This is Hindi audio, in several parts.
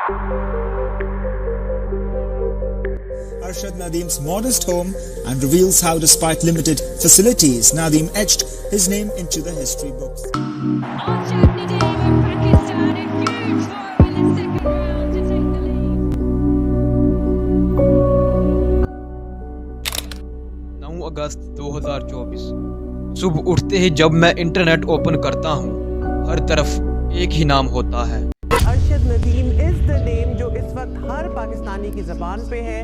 Arshad Nadeem's modest home and reveals how, despite limited facilities, Nadeem etched his name into the history books. Arshad Nadeem of Pakistan, a huge goal in the second round to take the lead. 9 अगस्त 2024 सुबह उठते ही जब मैं इंटरनेट ओपन करता हूँ, हर तरफ एक ही नाम होता है। Arshad Nadeem is the name जो इस वक्त हर पाकिस्तानी की जबान पे है।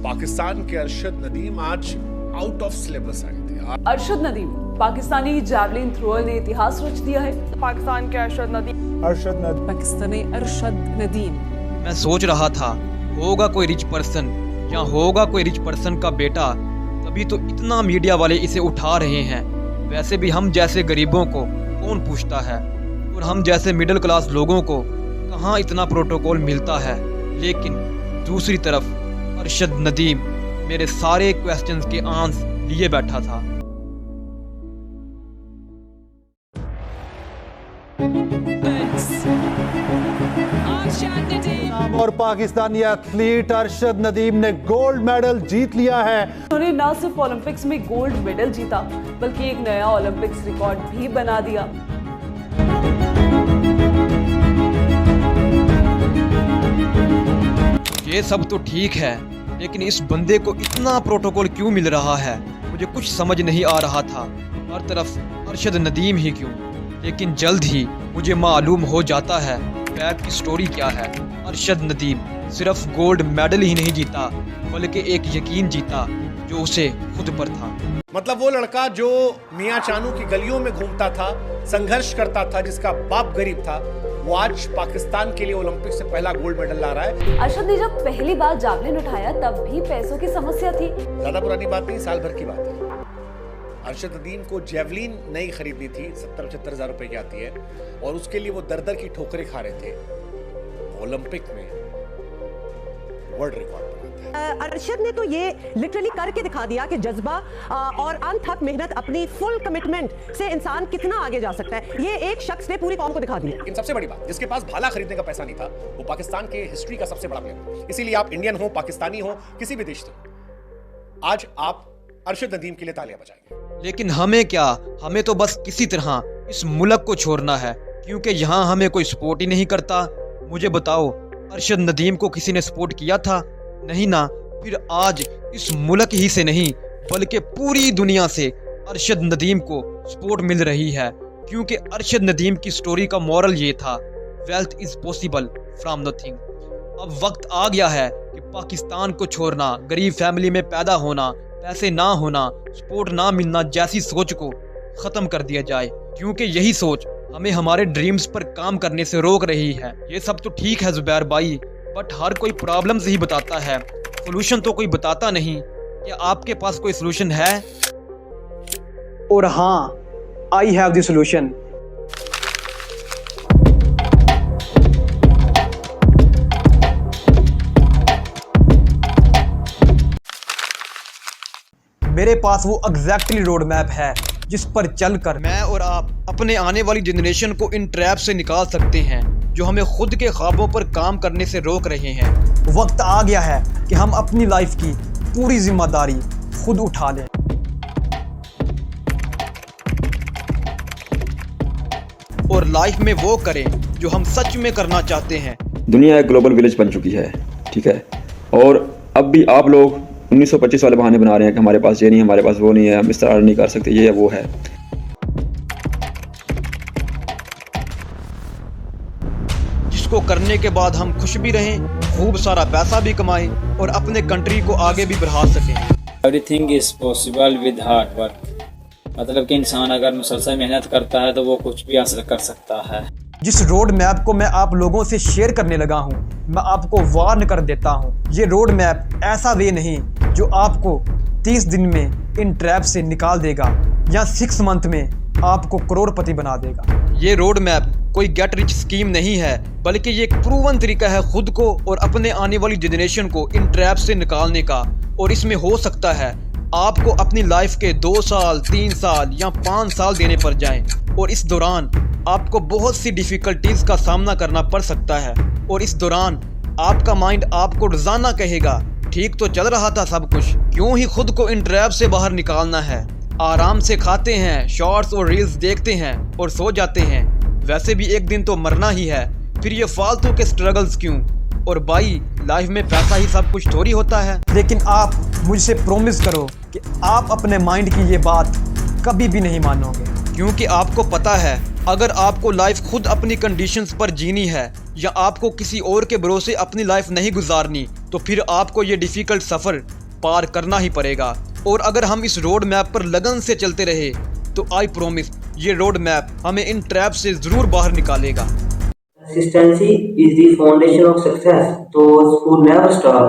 पाकिस्तान के अरशद नदीम आज आउट ऑफ सिलेबस आए थे। अरशद नदीम पाकिस्तानी जैवलिन थ्रोअर ने इतिहास रच दिया है। पाकिस्तान के अरशद नदीम पाकिस्तानी अरशद नदीम। मैं सोच रहा था होगा कोई रिच पर्सन या होगा कोई रिच पर्सन का बेटा, तभी तो इतना मीडिया वाले इसे उठा रहे हैं। वैसे भी हम जैसे गरीबों को कौन पूछता है, और हम जैसे मिडिल क्लास लोगों को कहाँ इतना प्रोटोकॉल मिलता है। लेकिन दूसरी तरफ अरशद नदीम मेरे सारे क्वेश्चंस के आंसर लिए बैठा था। Arshad Nadeem. और पाकिस्तानी एथलीट अरशद नदीम ने गोल्ड मेडल जीत लिया है। उन्होंने न सिर्फ ओलंपिक्स में गोल्ड मेडल जीता, बल्कि एक नया ओलंपिक्स रिकॉर्ड भी बना दिया। ये सब तो ठीक है, लेकिन इस बंदे को इतना प्रोटोकॉल क्यों मिल रहा है, मुझे कुछ समझ नहीं आ रहा था। हर तरफ अरशद नदीम ही क्यों। लेकिन जल्द ही मुझे मालूम हो जाता है बैक की स्टोरी क्या है। अरशद नदीम सिर्फ गोल्ड मेडल ही नहीं जीता, बल्कि एक यकीन जीता जो उसे खुद पर था। मतलब वो लड़का जो मियां चानू की गलियों में घूमता था, संघर्ष करता था, जिसका बाप गरीब था, वो आज पाकिस्तान के लिए ओलंपिक से पहला गोल्ड मेडल ला रहा है। अरशद ने जब पहली बार जावलिन उठाया तब भी पैसों की समस्या थी। ज्यादा पुरानी बात नहीं, साल भर की बात है। अरशद नदीम को जेवलिन नई खरीदनी थी, 70-75 हजार रुपए की आती है, और उसके लिए वो दर-दर की ठोकरें खा रहे थे। ओलंपिक में वर्ल्ड रिकॉर्ड बनाता है। अरशद ने तो ये लिटरली करके दिखा दिया कि जज्बा और अनथक मेहनत, अपनी फुल कमिटमेंट से इंसान कितना आगे जा सकता है। ये एक शख्स ने पूरी कौम को दिखा दिया। लेकिन सबसे बड़ी बात, जिसके पास भाला खरीदने का पैसा नहीं था, वो पाकिस्तान के हिस्ट्री का सबसे बड़ा प्लेयर। इसीलिए आप इंडियन हो, पाकिस्तानी हो, किसी भी देश से, आज आप अरशद नदीम के लिए तालियां बजाएंगे। लेकिन हमें क्या, हमें तो बस किसी तरह इस मुल्क को छोड़ना है, क्योंकि यहाँ हमें कोई सपोर्ट ही नहीं करता। मुझे बताओ, अरशद नदीम को किसी ने सपोर्ट किया था? नहीं ना। फिर आज इस मुल्क ही से नहीं, बल्कि पूरी दुनिया से अरशद नदीम को सपोर्ट मिल रही है, क्योंकि अरशद नदीम की स्टोरी का मॉरल ये था, wealth is possible from nothing. अब वक्त आ गया है कि पाकिस्तान को छोड़ना, गरीब फैमिली में पैदा होना, पैसे ना होना, सपोर्ट ना मिलना जैसी सोच को ख़त्म कर दिया जाए, क्योंकि यही सोच हमें हमारे ड्रीम्स पर काम करने से रोक रही है। ये सब तो ठीक है जुबैर भाई, बट हर कोई प्रॉब्लम्स ही बताता है, सोल्यूशन तो कोई बताता नहीं। क्या आपके पास कोई सोल्यूशन है? और हाँ, आई हैव द सोल्यूशन। मेरे पास वो एग्जैक्टली रोड मैप है जिस पर चलकर मैं और आप अपने आने वाली जनरेशन को इन ट्रैप से निकाल सकते हैं जो हमें खुद के ख्वाबों पर काम करने से रोक रहे हैं। वक्त आ गया है कि हम अपनी लाइफ की पूरी जिम्मेदारी खुद उठा लें। और लाइफ में वो करें जो हम सच में करना चाहते हैं। दुनिया एक ग्लोबल विलेज बन चुकी है, ठीक है, और अब भी आप लोग 1925 वाले बहाने बना रहे हैं कि हमारे पास ये नहीं, हमारे पास वो नहीं है, हम इस तरह नहीं कर सकते, ये है वो है। जिसको करने के बाद हम खुश भी रहें, खूब सारा पैसा भी कमाएं और अपने कंट्री को आगे भी बढ़ा सकें। Everything is possible with hard work. मतलब कि इंसान अगर मुसलसल मेहनत करता है तो वो कुछ भी हासिल कर सकता है। जिस रोड मैप को मैं आप लोगों से शेयर करने लगा हूँ, मैं आपको वार्न कर देता हूँ, ये रोड मैप ऐसा वे नहीं जो आपको 30 दिन में इन ट्रैप से निकाल देगा या 6 मंथ में आपको करोड़पति बना देगा। ये रोड मैप कोई गेट रिच स्कीम नहीं है, बल्कि ये एक प्रूवन तरीका है खुद को और अपने आने वाली जनरेशन को इन ट्रैप से निकालने का। और इसमें हो सकता है आपको अपनी लाइफ के 2 साल, 3 साल या 5 साल देने पड़ जाएं और इस दौरान आपको बहुत सी डिफ़िकल्टीज़ का सामना करना पड़ सकता है और इस दौरान आपका माइंड आपको रोज़ाना कहेगा ठीक तो चल रहा था सब कुछ, क्यों ही खुद को इन ट्रैप से बाहर निकालना है। आराम से खाते हैं, शॉर्ट्स और रील्स देखते हैं और सो जाते हैं, वैसे भी एक दिन तो मरना ही है, फिर ये फालतू के स्ट्रगल्स क्यों। और भाई लाइफ में पैसा ही सब कुछ थोड़ी होता है। लेकिन आप मुझसे प्रॉमिस करो कि आप अपने माइंड की ये बात कभी भी नहीं मानोगे, क्योंकि आपको पता है अगर आपको लाइफ खुद अपनी कंडीशंस पर जीनी है या आपको किसी और के भरोसे अपनी लाइफ नहीं गुजारनी, तो फिर आपको ये डिफ़िकल्ट सफ़र पार करना ही पड़ेगा। और अगर हम इस रोड मैप पर लगन से चलते रहे तो आई प्रॉमिस ये रोड मैप हमें इन ट्रैप से ज़रूर बाहर निकालेगा। Consistency is the foundation of success. Those who never stop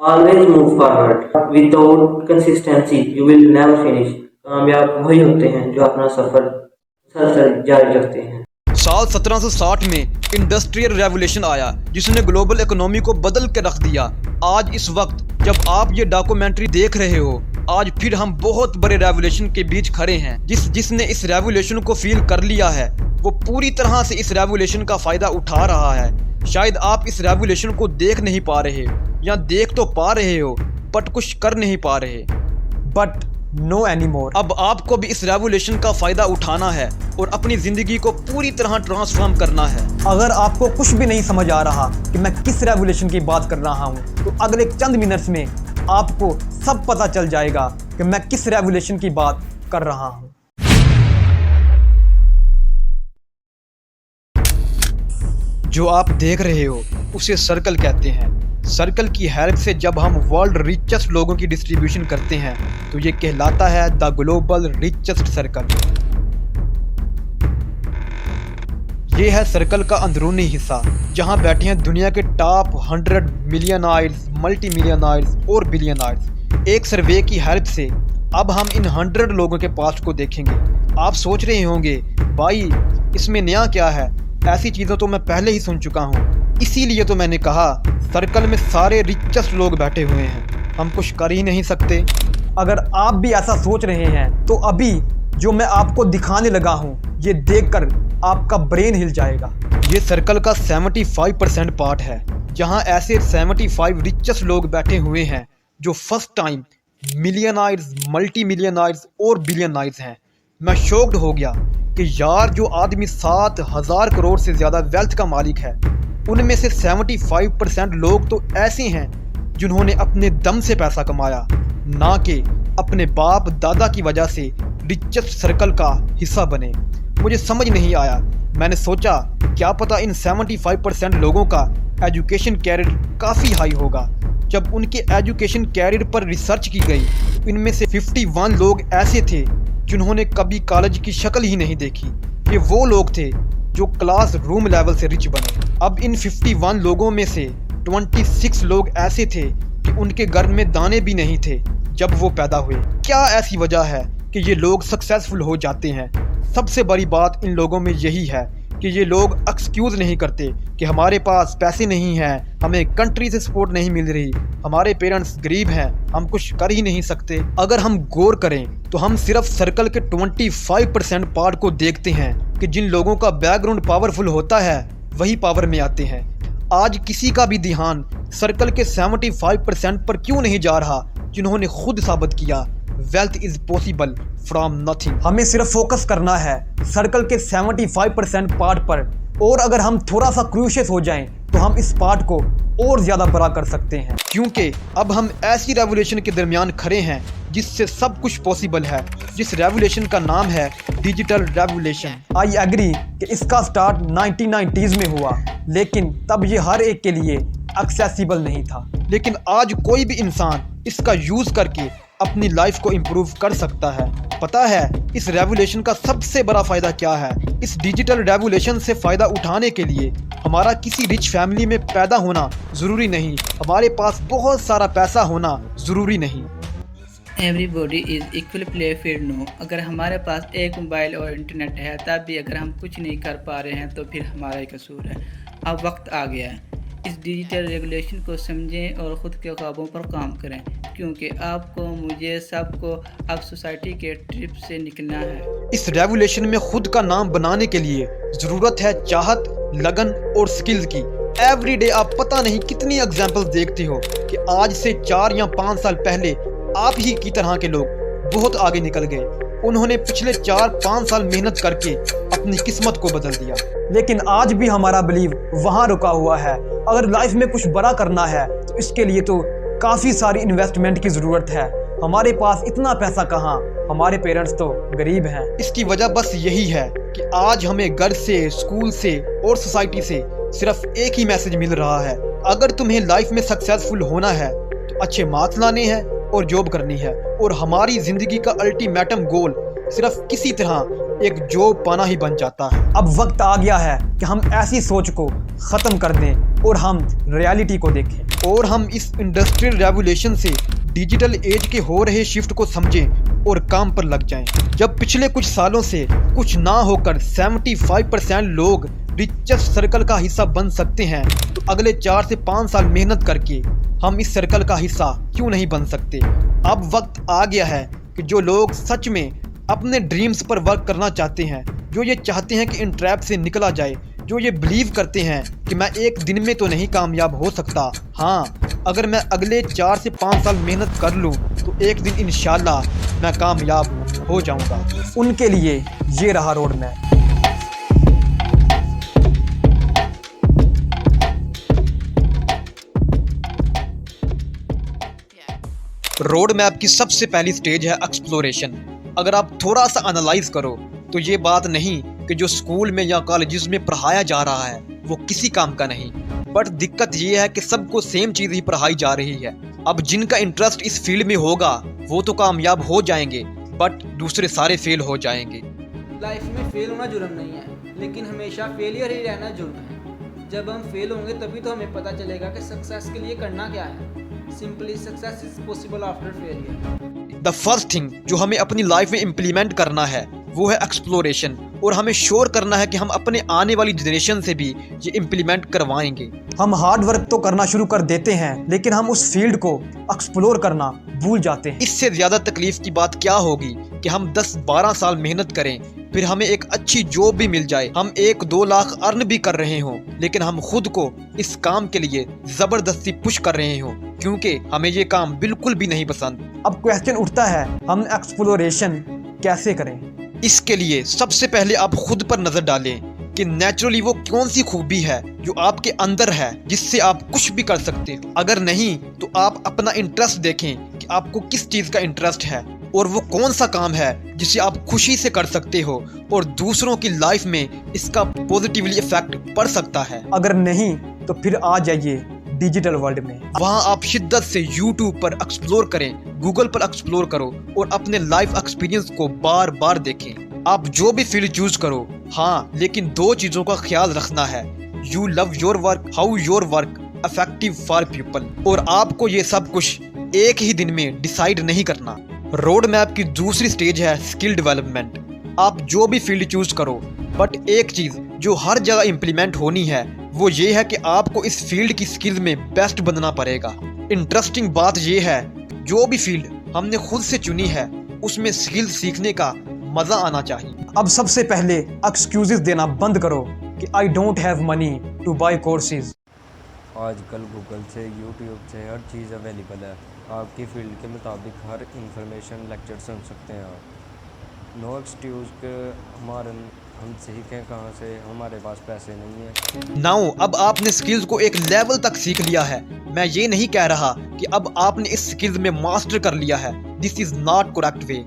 always move forward. Without consistency, you will never finish. कामयाब वही होते हैं जो अपना सफर मुसलसल जारी रखते हैं। साल 1760 में इंडस्ट्रियल रेवोल्यूशन आया जिसने ग्लोबल इकोनॉमी को बदल के रख दिया। आज इस वक्त जब आप ये डॉक्यूमेंट्री देख रहे हो, आज फिर हम बहुत बड़े रेवोल्यूशन के बीच खड़े हैं। जिसने इस रेवोल्यूशन को फील कर लिया है वो पूरी तरह से इस रेवोल्यूशन का फायदा उठा रहा है। शायद आप इस रेवोल्यूशन को देख नहीं पा रहे या देख तो पा रहे हो बट कुछ कर नहीं पा रहे। But no anymore. अब आपको भी इस रेवोल्यूशन का फायदा उठाना है और अपनी जिंदगी को पूरी तरह ट्रांसफॉर्म करना है। अगर आपको कुछ भी नहीं समझ आ रहा कि मैं किस रेवोल्यूशन की बात कर रहा हूँ, तो अगले चंद मिनट्स में आपको सब पता चल जाएगा कि मैं किस रेवोल्यूशन की बात कर रहा हूँ। जो आप देख रहे हो उसे सर्कल कहते हैं। सर्कल की हेल्प से जब हम वर्ल्ड रिचेस्ट लोगों की डिस्ट्रीब्यूशन करते हैं तो ये कहलाता है द ग्लोबल रिचेस्ट सर्कल। ये है सर्कल का अंदरूनी हिस्सा जहां बैठे हैं दुनिया के टॉप 100 मिलियनायर्स, मल्टी मिलियनायर्स और बिलियनायर्स। एक सर्वे की हेल्प से अब हम इन 100 लोगों के पास्ट को देखेंगे। आप सोच रहे होंगे भाई इसमें नया क्या है, ऐसी चीज़ें तो मैं पहले ही सुन चुका हूँ। इसीलिए तो मैंने कहा सर्कल में सारे रिचेस्ट लोग बैठे हुए हैं, हम कुछ कर ही नहीं सकते। अगर आप भी ऐसा सोच रहे हैं तो अभी जो मैं आपको दिखाने लगा हूँ ये देखकर आपका ब्रेन हिल जाएगा। ये सर्कल का 75% पार्ट है जहाँ ऐसे 75 रिचेस्ट लोग बैठे हुए हैं जो फर्स्ट टाइम मिलियनायर्स, मल्टी मिलियनायर्स और बिलियनायर्स हैं। मैं शॉक्ड हो गया कि यार जो आदमी 7,000 करोड़ से ज़्यादा वेल्थ का मालिक है उनमें से 75% लोग तो ऐसे हैं जिन्होंने अपने दम से पैसा कमाया, ना कि अपने बाप दादा की वजह से रिचेस्ट सर्कल का हिस्सा बने। मुझे समझ नहीं आया। मैंने सोचा क्या पता इन 75% लोगों का एजुकेशन कैरियर काफ़ी हाई होगा। जब उनके एजुकेशन कैरियर पर रिसर्च की गई, इनमें से 51 लोग ऐसे थे जिन्होंने कभी कॉलेज की शक्ल ही नहीं देखी। ये वो लोग थे जो क्लास रूम लेवल से रिच बने। अब इन 51 लोगों में से 26 लोग ऐसे थे कि उनके घर में दाने भी नहीं थे जब वो पैदा हुए। क्या ऐसी वजह है कि ये लोग सक्सेसफुल हो जाते हैं? सबसे बड़ी बात इन लोगों में यही है कि ये लोग एक्सक्यूज़ नहीं करते कि हमारे पास पैसे नहीं हैं, हमें कंट्री से सपोर्ट नहीं मिल रही, हमारे पेरेंट्स गरीब हैं, हम कुछ कर ही नहीं सकते। अगर हम गौर करें तो हम सिर्फ सर्कल के 25% पार्ट को देखते हैं कि जिन लोगों का बैकग्राउंड पावरफुल होता है वही पावर में आते हैं। आज किसी का भी ध्यान सर्कल के 75% पर क्यों नहीं जा रहा जिन्होंने खुद साबित किया wealth is possible from nothing. हमें सिर्फ फोकस करना है सर्कल के 75% पार्ट पर, और अगर हम थोड़ा सा क्रूशियस हो जाएं तो हम इस पार्ट को और ज़्यादा बड़ा कर सकते हैं, क्योंकि अब हम ऐसी रेवोल्यूशन के दरमियान खड़े हैं जिससे सब कुछ पॉसिबल है, जिस रेवोल्यूशन का नाम है डिजिटल रेवोल्यूशन। आई एग्री कि इसका स्टार्ट 1990s में हुआ, लेकिन तब ये हर एक के लिए एक्सेसिबल नहीं था। लेकिन आज कोई भी इंसान इसका यूज़ करके अपनी लाइफ को इम्प्रूव कर सकता है। पता है इस रेवोल्यूशन का सबसे बड़ा फ़ायदा क्या है? इस डिजिटल रेवोल्यूशन से फ़ायदा उठाने के लिए हमारा किसी रिच फैमिली में पैदा होना ज़रूरी नहीं, हमारे पास बहुत सारा पैसा होना ज़रूरी नहीं। Everybody is equal play field no. अगर हमारे पास एक मोबाइल और इंटरनेट है तब भी अगर हम कुछ नहीं कर पा रहे हैं तो फिर हमारा ही कसूर है। अब वक्त आ गया है इस डिजिटल रेगुलेशन को समझें और ख़ुद के ख्वाबों पर काम करें, क्योंकि आपको, मुझे, सबको अब सोसाइटी के ट्रिप से निकलना है। इस रेगुलेशन में खुद का नाम बनाने के लिए ज़रूरत है चाहत, लगन और स्किल्स की। एवरी डे आप पता नहीं कितनी एग्जाम्पल्स देखते हो कि आज से 4 या 5 साल पहले आप ही की तरह के लोग बहुत आगे निकल गए। उन्होंने पिछले 4-5 साल मेहनत करके अपनी किस्मत को बदल दिया। लेकिन आज भी हमारा बिलीव वहाँ रुका हुआ है। अगर लाइफ में कुछ बड़ा करना है तो इसके लिए तो काफ़ी सारी इन्वेस्टमेंट की ज़रूरत है। हमारे पास इतना पैसा कहाँ, हमारे पेरेंट्स तो गरीब हैं। इसकी वजह बस यही है कि आज हमें घर से, स्कूल से और सोसाइटी से सिर्फ एक ही मैसेज मिल रहा है, अगर तुम्हें लाइफ में सक्सेसफुल होना है तो अच्छे मार्क्स लाने हैं और जॉब करनी है। और हमारी जिंदगी का अल्टीमेटम गोल सिर्फ किसी तरह एक जॉब पाना ही बन जाता है। अब वक्त आ गया है कि हम ऐसी सोच को ख़त्म कर दें और हम रियलिटी को देखें, और हम इस इंडस्ट्रियल रेवोल्यूशन से डिजिटल एज के हो रहे शिफ्ट को समझें और काम पर लग जाएं। जब पिछले कुछ सालों से कुछ ना होकर 75% लोग रिचेस्ट सर्कल का हिस्सा बन सकते हैं, तो अगले 4 से 5 साल मेहनत करके हम इस सर्कल का हिस्सा क्यों नहीं बन सकते। अब वक्त आ गया है कि जो लोग सच में अपने ड्रीम्स पर वर्क करना चाहते हैं, जो ये चाहते हैं कि इन ट्रैप से निकला जाए, जो ये बिलीव करते हैं कि मैं एक दिन में तो नहीं कामयाब हो सकता, हाँ अगर मैं अगले 4 से 5 साल मेहनत कर लूँ तो एक दिन इंशाल्लाह मैं कामयाब हो जाऊँगा। उनके लिए ये रहा रोड मैप। रोड मैप की सबसे पहली स्टेज है एक्सप्लोरेशन। अगर आप थोड़ा सा एनालाइज करो तो ये बात नहीं कि जो स्कूल में या कॉलेजेस में पढ़ाया जा रहा है वो किसी काम का नहीं, बट दिक्कत ये है कि सबको सेम चीज़ ही पढ़ाई जा रही है। अब जिनका इंटरेस्ट इस फील्ड में होगा वो तो कामयाब हो जाएंगे, बट दूसरे सारे फेल हो जाएंगे। लाइफ में फेल होना जुर्म नहीं है, लेकिन हमेशा फेलियर ही रहना जुर्म है। जब हम फेल होंगे तभी तो हमें पता चलेगा कि सक्सेस के लिए करना क्या है। Simply success is possible after failure. The first thing जो हमें अपनी लाइफ में इम्प्लीमेंट करना है वो है एक्सप्लोरेशन, और हमें श्योर करना है कि हम अपने आने वाली जनरेशन से भी ये इम्प्लीमेंट करवाएंगे। हम हार्ड वर्क तो करना शुरू कर देते हैं, लेकिन हम उस फील्ड को एक्सप्लोर करना भूल जाते हैं। इससे ज़्यादा तकलीफ की बात क्या होगी कि हम 10-12 साल मेहनत करें, फिर हमें एक अच्छी जॉब भी मिल जाए, हम 1-2 लाख अर्न भी कर रहे हों, लेकिन हम खुद को इस काम के लिए ज़बरदस्ती पुश कर रहे हों क्योंकि हमें ये काम बिल्कुल भी नहीं पसंद। अब क्वेश्चन उठता है, हम एक्सप्लोरेशन कैसे करें? इसके लिए सबसे पहले आप खुद पर नजर डालें कि नेचुरली वो कौन सी खूबी है जो आपके अंदर है जिससे आप कुछ भी कर सकते हो। अगर नहीं तो आप अपना इंटरेस्ट देखें कि आपको किस चीज़ का इंटरेस्ट है और वो कौन सा काम है जिसे आप खुशी से कर सकते हो और दूसरों की लाइफ में इसका पॉजिटिवली इफेक्ट पड़ सकता है। अगर नहीं तो फिर आ जाइए डिजिटल वर्ल्ड में। वहाँ आप शिद्दत से YouTube पर एक्सप्लोर करें, Google पर एक्सप्लोर करो और अपने लाइफ एक्सपीरियंस को बार बार देखें। आप जो भी फील्ड चूज करो, हाँ लेकिन 2 चीज़ों का ख्याल रखना है, you love your work, how your work effective for people. और आपको ये सब कुछ एक ही दिन में डिसाइड नहीं करना। रोड मैप की दूसरी स्टेज है स्किल डेवलपमेंट। आप जो भी फील्ड चूज करो, बट एक चीज़ जो हर जगह इम्प्लीमेंट होनी है वो ये है कि आपको इस फील्ड की स्किल में बेस्ट बनना पड़ेगा। इंटरेस्टिंग बात ये है जो भी फील्ड हमने खुद से चुनी है उसमें स्किल सीखने का मजा आना चाहिए। अब सबसे पहले एक्सक्यूजेस देना बंद करो कि I don't have money to buy courses. आजकल गूगल से, यूट्यूब से हर चीज़ अवेलेबल है। आपकी फील्ड के मुताबिक हर इंफॉर्मेशन लेक्चर सुन सकते हैं आप। नो एक्सक्यूज के हम सीखें कहाँ से, हमारे पास पैसे नहीं है। नाउ अब आपने स्किल्स को एक लेवल तक सीख लिया है। मैं ये नहीं कह रहा कि अब आपने इस स्किल्स में मास्टर कर लिया है, this is not correct way.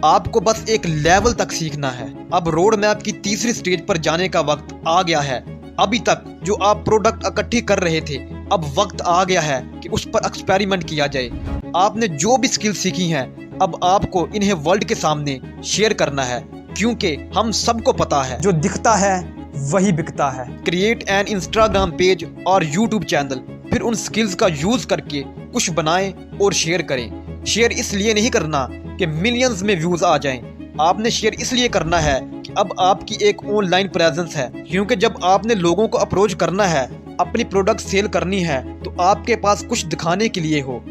आपको बस एक लेवल तक सीखना है। अब रोड मैप की तीसरी स्टेज पर जाने का वक्त आ गया है। अभी तक जो आप प्रोडक्ट इकट्ठी कर रहे थे, अब वक्त आ गया है कि उस पर एक्सपेरिमेंट किया जाए। आपने जो भी स्किल सीखी हैं, अब आपको इन्हें वर्ल्ड के सामने शेयर करना है, क्योंकि हम सबको पता है जो दिखता है वही बिकता है। क्रिएट एन इंस्टाग्राम पेज और यूट्यूब चैनल, फिर उन स्किल्स का यूज करके कुछ बनाएं और शेयर करें। शेयर इसलिए नहीं करना कि मिलियंस में व्यूज आ जाएं, आपने शेयर इसलिए करना है कि अब आपकी एक ऑनलाइन प्रेजेंस है, क्योंकि जब आपने लोगों को अप्रोच करना है अपनी प्रोडक्ट सेल करनी है तो आपके पास कुछ दिखाने के लिए हो।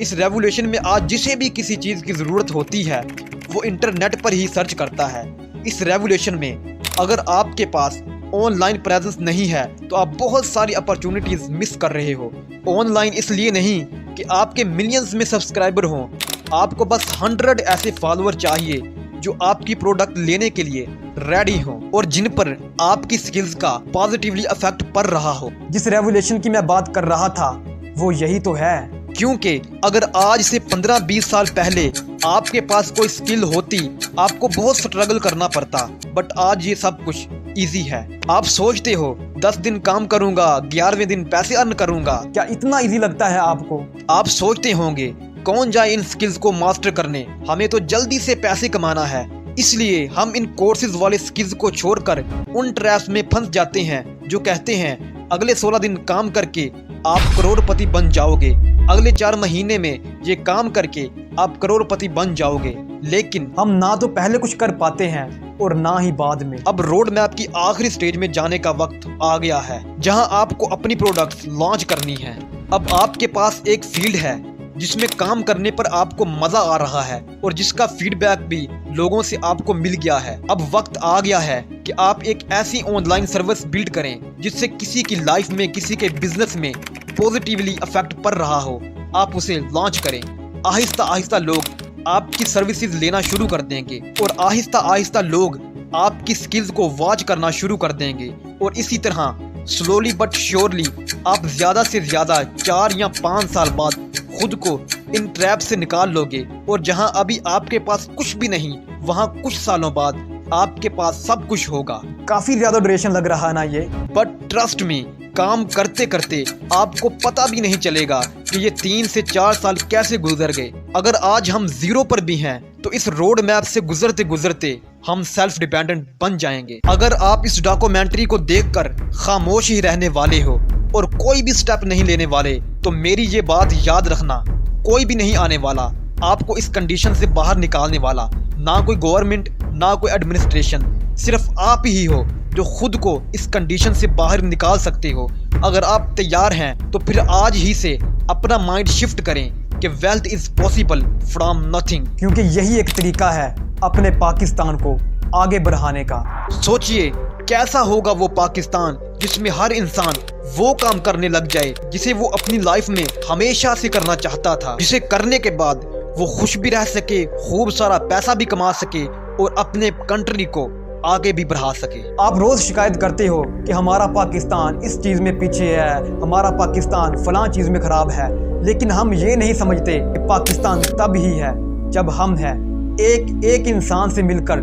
इस रेवोल्यूशन में आज जिसे भी किसी चीज़ की ज़रूरत होती है वो इंटरनेट पर ही सर्च करता है। इस रेवोल्यूशन में अगर आपके पास ऑनलाइन प्रेजेंस नहीं है तो आप बहुत सारी अपॉर्चुनिटीज़ मिस कर रहे हो। ऑनलाइन इसलिए नहीं कि आपके मिलियंस में सब्सक्राइबर हों, आपको बस 100 ऐसे फॉलोअर चाहिए जो आपकी प्रोडक्ट लेने के लिए रेडी हो और जिन पर आपकी स्किल्स का पॉजिटिवली इफेक्ट पड़ रहा हो। जिस रेवोल्यूशन की मैं बात कर रहा था वो यही तो है। क्योंकि अगर आज से 15-20 साल पहले आपके पास कोई स्किल होती आपको बहुत स्ट्रगल करना पड़ता, बट आज ये सब कुछ इजी है। आप सोचते हो 10 दिन काम करूंगा 11वें दिन पैसे अर्न करूंगा, क्या इतना इजी लगता है आपको? आप सोचते होंगे कौन जाए इन स्किल्स को मास्टर करने, हमें तो जल्दी से पैसे कमाना है, इसलिए हम इन कोर्सेज वाले स्किल्स को छोड़कर उन ट्रैप्स में फंस जाते हैं जो कहते हैं अगले 16 दिन काम करके आप करोड़पति बन जाओगे, अगले 4 महीने में ये काम करके आप करोड़पति बन जाओगे। लेकिन हम ना तो पहले कुछ कर पाते हैं और ना ही बाद में। अब रोड मैप की आखिरी स्टेज में जाने का वक्त आ गया है जहां आपको अपनी प्रोडक्ट्स लॉन्च करनी है। अब आपके पास एक फील्ड है जिसमें काम करने पर आपको मजा आ रहा है और जिसका फीडबैक भी लोगों से आपको मिल गया है। अब वक्त आ गया है कि आप एक ऐसी ऑनलाइन सर्विस बिल्ड करें जिससे किसी की लाइफ में, किसी के बिजनेस में पॉजिटिवली इफेक्ट पड़ रहा हो। आप उसे लॉन्च करें। आहिस्ता आहिस्ता लोग आपकी सर्विसेज लेना शुरू कर देंगे और आहिस्ता आहिस्ता लोग आपकी स्किल्स को वॉच करना शुरू कर देंगे और इसी तरह स्लोली बट श्योरली आप ज्यादा से ज्यादा 4 या 5 साल बाद खुद को इन ट्रैप से निकाल लोगे और जहां अभी आपके पास कुछ भी नहीं वहां कुछ सालों बाद आपके पास सब कुछ होगा। काफी ज्यादा ड्यूरेशन लग रहा है ना ये, बट ट्रस्ट मी, काम करते करते आपको पता भी नहीं चलेगा कि ये 3 से 4 साल कैसे गुजर गए। अगर आज हम 0 पर भी हैं तो इस रोड मैप से गुजरते गुजरते हम सेल्फ डिपेंडेंट बन जाएंगे। अगर आप इस डॉक्यूमेंट्री को देखकर खामोश ही रहने वाले हो और कोई भी स्टेप नहीं लेने वाले तो मेरी ये बात याद रखना, कोई भी नहीं आने वाला आपको इस कंडीशन से बाहर निकालने वाला, ना कोई गवर्नमेंट ना कोई एडमिनिस्ट्रेशन, सिर्फ आप ही हो जो खुद को इस कंडीशन से बाहर निकाल सकते हो। अगर आप तैयार हैं तो फिर आज ही से अपना माइंड शिफ्ट करें कि wealth is possible from nothing, क्योंकि यही एक तरीका है अपने पाकिस्तान को आगे बढ़ाने का। सोचिए कैसा होगा वो पाकिस्तान जिसमें हर इंसान वो काम करने लग जाए जिसे वो अपनी लाइफ में हमेशा से करना चाहता था, जिसे करने के बाद वो खुश भी रह सके, खूब सारा पैसा भी कमा सके और अपने कंट्री को आगे भी बढ़ा सके। आप रोज शिकायत करते हो कि हमारा पाकिस्तान इस चीज में पीछे है, हमारा पाकिस्तान फलां चीज में खराब है, लेकिन हम ये नहीं समझते कि पाकिस्तान तब ही है जब हम हैं एक एक इंसान से मिलकर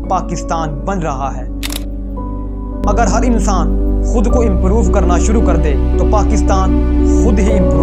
पाकिस्तान बन रहा है। अगर हर इंसान खुद को इम्प्रूव करना शुरू कर दे तो पाकिस्तान खुद ही इम्प्रूव